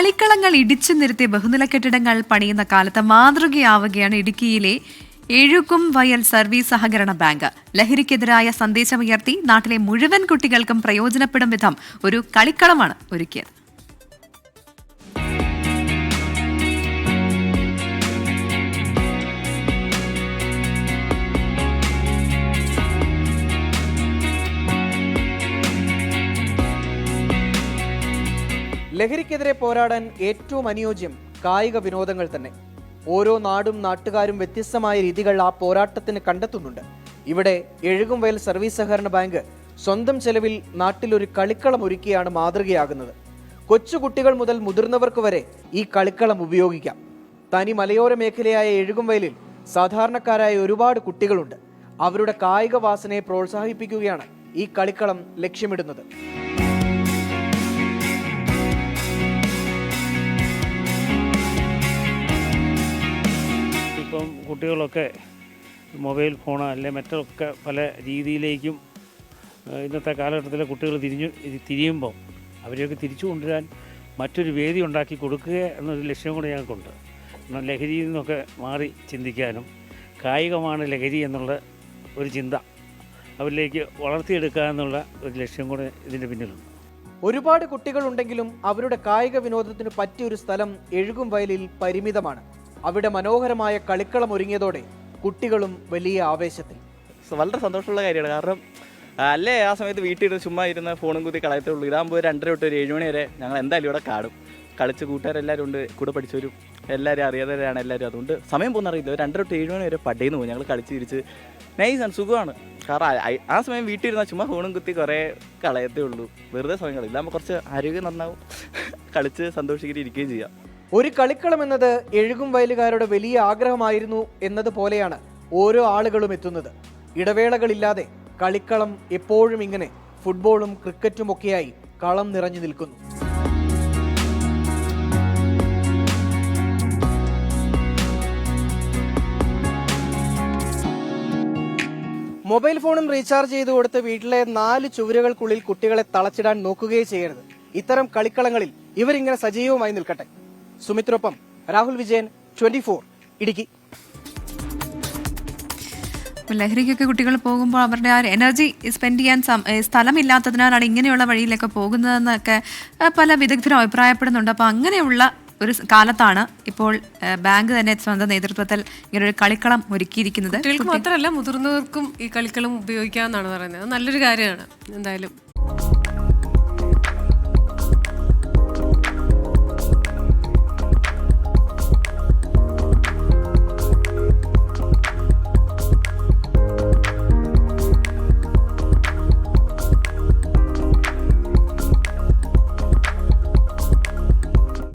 കളിക്കളങ്ങൾ ഇടിച്ചു നിരത്തിയ ബഹുനില കെട്ടിടങ്ങൾ പണിയുന്ന കാലത്ത് മാതൃകയാവുകയാണ് ഇടുക്കിയിലെ എഴുകും വയൽ സർവീസ് സഹകരണ ബാങ്ക്. ലഹരിക്കെതിരായ സന്ദേശമുയർത്തി നാട്ടിലെ മുഴുവൻ കുട്ടികൾക്കും പ്രയോജനപ്പെടും വിധം ഒരു കളിക്കളമാണ് ഒരുക്കിയത്. ലഹരിക്കെതിരെ പോരാടാൻ ഏറ്റവും അനുയോജ്യം കായിക വിനോദങ്ങൾ തന്നെ. ഓരോ നാടും നാട്ടുകാരും വ്യത്യസ്തമായ രീതികൾ ആ പോരാട്ടത്തിന് കണ്ടെത്തുന്നുണ്ട്. ഇവിടെ എഴുകും വയൽ സർവീസ് സഹകരണ ബാങ്ക് സ്വന്തം ചെലവിൽ നാട്ടിലൊരു കളിക്കളം ഒരുക്കിയാണ് മാതൃകയാകുന്നത്. കൊച്ചുകുട്ടികൾ മുതൽ മുതിർന്നവർക്ക് വരെ ഈ കളിക്കളം ഉപയോഗിക്കാം. തനി മലയോര മേഖലയായ എഴുകും വയലിൽ സാധാരണക്കാരായ ഒരുപാട് കുട്ടികളുണ്ട്. അവരുടെ കായിക വാസനയെ പ്രോത്സാഹിപ്പിക്കുകയാണ് ഈ കളിക്കളം ലക്ഷ്യമിടുന്നത്. ഇപ്പം കുട്ടികളൊക്കെ മൊബൈൽ ഫോണോ അല്ലെങ്കിൽ മറ്റൊക്കെ പല രീതിയിലേക്കും ഇന്നത്തെ കാലഘട്ടത്തിലെ കുട്ടികൾ തിരിയുമ്പോൾ അവരെയൊക്കെ തിരിച്ചു കൊണ്ടുവരാൻ മറ്റൊരു വേദി ഉണ്ടാക്കി കൊടുക്കുക എന്നൊരു ലക്ഷ്യം കൂടെ ഞങ്ങൾക്കുണ്ട്. ലഹരിയിൽ നിന്നൊക്കെ മാറി ചിന്തിക്കാനും കായികമാണ് ലഹരി എന്നുള്ള ഒരു ചിന്ത അവരിലേക്ക് വളർത്തിയെടുക്കുക എന്നുള്ള ഒരു ലക്ഷ്യം കൂടെ ഇതിൻ്റെ പിന്നിലുണ്ട്. ഒരുപാട് കുട്ടികളുണ്ടെങ്കിലും അവരുടെ കായിക വിനോദത്തിന് പറ്റിയൊരു സ്ഥലം എഴുകും വയലിൽ പരിമിതമാണ്. അവിടെ മനോഹരമായ കളിക്കളം ഒരുങ്ങിയതോടെ കുട്ടികളും വലിയ ആവേശത്തിൽ. വളരെ സന്തോഷമുള്ള കാര്യമാണ്. കാരണം അല്ലേ ആ സമയത്ത് വീട്ടിൽ ഇരുന്ന് ചുമ്മാ ഇരുന്ന് ഫോണും കുത്തി കളയത്തേ ഉള്ളൂ. ഇതാകുമ്പോൾ 2:30 തൊട്ട് ഒരു 7 മണി വരെ ഞങ്ങൾ എന്തായാലും ഇവിടെ കാണും. കളിച്ച് കൂട്ടുകാരെല്ലാവരും ഉണ്ട്, കൂടെ പഠിച്ചവരും എല്ലാവരും അറിയാത്തവരാണ് എല്ലാവരും. അതുകൊണ്ട് സമയം പോകുന്ന അറിയില്ല. 2:30 തൊട്ട് 7 മണി വരെ പടയുന്നു പോകും. ഞങ്ങൾ കളിച്ച് തിരിച്ച് നൈസാണ്, സുഖമാണ്. കാരണം ആ സമയം വീട്ടിൽ ഇരുന്നാൽ ചുമ്മാ ഫോണും കുത്തി കുറേ കളയത്തേ ഉള്ളൂ. വെറുതെ സമയം കളയില്ല. നമ്മൾ കുറച്ച് ആരോഗ്യം നന്നാവും, കളിച്ച് സന്തോഷിച്ചിട്ട് ഇരിക്കുകയും ചെയ്യാം. ഒരു കളിക്കളം എന്നത് എഴുകും വയലുകാരുടെ വലിയ ആഗ്രഹമായിരുന്നു എന്നതുപോലെയാണ് ഓരോ ആളുകളും എത്തുന്നത്. ഇടവേളകളില്ലാതെ കളിക്കളം എപ്പോഴും ഇങ്ങനെ ഫുട്ബോളും ക്രിക്കറ്റും ഒക്കെയായി കളം നിറഞ്ഞു നിൽക്കുന്നു. മൊബൈൽ ഫോണും റീചാർജ് ചെയ്ത് കൊടുത്ത് വീട്ടിലെ 4 ചുവരുകൾക്കുള്ളിൽ കുട്ടികളെ തളച്ചിടാൻ നോക്കുകയേ ചെയ്യരുത്. ഇത്തരം കളിക്കളങ്ങളിൽ ഇവരിങ്ങനെ സജീവമായി നിൽക്കട്ടെ. സുമിത്രൊപ്പം രാഹുൽ വിജയൻ, 24 ഇടുക്കി. ലഹരിക്കൊക്കെ കുട്ടികൾ പോകുമ്പോൾ അവരുടെ ആ എനർജി സ്പെൻഡ് ചെയ്യാൻ സ്ഥലമില്ലാത്തതിനാലാണ് ഇങ്ങനെയുള്ള വഴിയിലൊക്കെ പോകുന്നതെന്നൊക്കെ പല വിദഗ്ധരും അഭിപ്രായപ്പെടുന്നുണ്ട്. അപ്പോൾ അങ്ങനെയുള്ള ഒരു കാലത്താണ് ഇപ്പോൾ ബാങ്ക് തന്നെ സ്വന്തം നേതൃത്വത്തിൽ ഇങ്ങനൊരു കളിക്കളം ഒരുക്കിയിരിക്കുന്നത്. കുട്ടികൾക്ക് മാത്രമല്ല മുതിർന്നവർക്കും ഈ കളിക്കളം ഉപയോഗിക്കാമെന്നാണ് പറയുന്നത്. നല്ലൊരു കാര്യമാണ് എന്തായാലും.